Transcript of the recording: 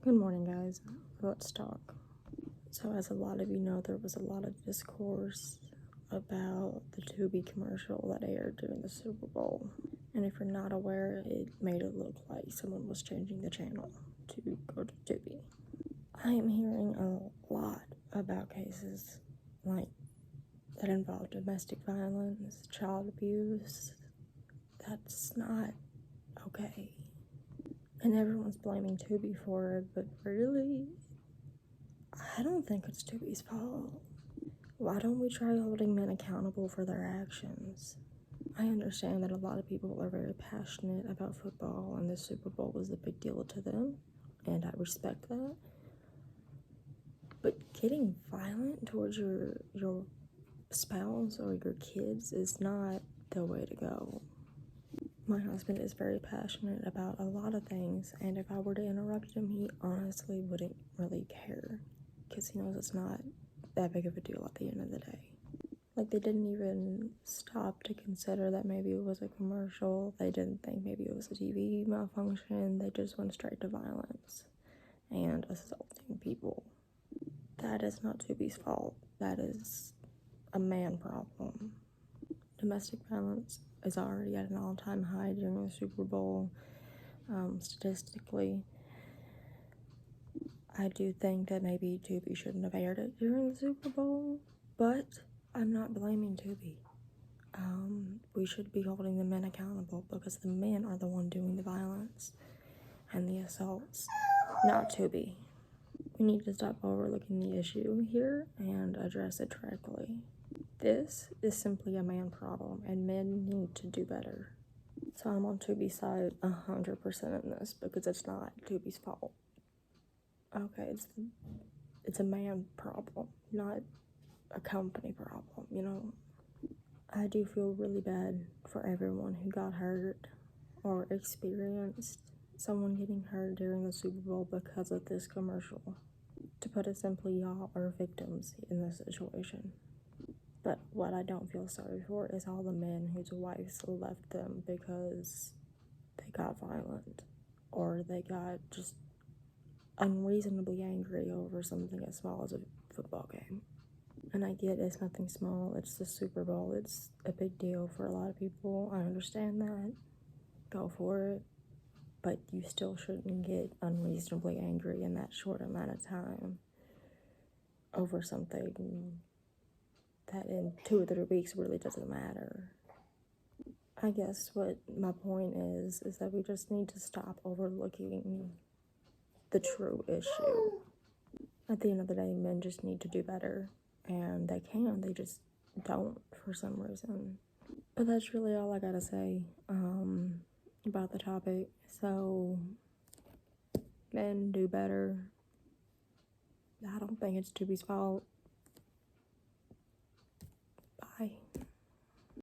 Good morning, guys. Let's talk. So, as a lot of you know, there was a lot of discourse about the Tubi commercial that aired during the Super Bowl. And if you're not aware, it made it look like someone was changing the channel to go to Tubi. I am hearing a lot about cases like that involve domestic violence, child abuse. That's not okay. And everyone's blaming Tubi for it, but really, I don't think it's Tubi's fault. Why don't we try holding men accountable for their actions? I understand that a lot of people are very passionate about football, and the Super Bowl was a big deal to them, and I respect that. But getting violent towards your spouse or your kids is not the way to go. My husband is very passionate about a lot of things, and if I were to interrupt him, he honestly wouldn't really care, because he knows it's not that big of a deal at the end of the day. Like, they didn't even stop to consider that maybe it was a commercial. They didn't think maybe it was a TV malfunction. They just went straight to violence and assaulting people. That is not Tubi's fault. That is a man problem. Domestic violence is already at an all-time high during the Super Bowl. Statistically, I do think that maybe Tubi shouldn't have aired it during the Super Bowl, but I'm not blaming Tubi. We should be holding the men accountable, because the men are the one doing the violence and the assaults, not Tubi. We need to stop overlooking the issue here and address it directly. This is simply a man problem, and men need to do better. So I'm on Tubi's side 100% in this, because it's not Tubi's fault. Okay, it's a man problem, not a company problem, you know? I do feel really bad for everyone who got hurt or experienced someone getting hurt during the Super Bowl because of this commercial. To put it simply, y'all are victims in this situation. But what I don't feel sorry for is all the men whose wives left them because they got violent or they got just unreasonably angry over something as small as a football game. And I get it's nothing small, it's the Super Bowl, it's a big deal for a lot of people. I understand that. Go for it. But you still shouldn't get unreasonably angry in that short amount of time over something that in 2 or 3 weeks really doesn't matter. I guess what my point is that we just need to stop overlooking the true issue. At the end of the day, men just need to do better, and they can, they just don't for some reason. But that's really all I gotta say about the topic. So, men do better. I don't think it's Tubi's fault.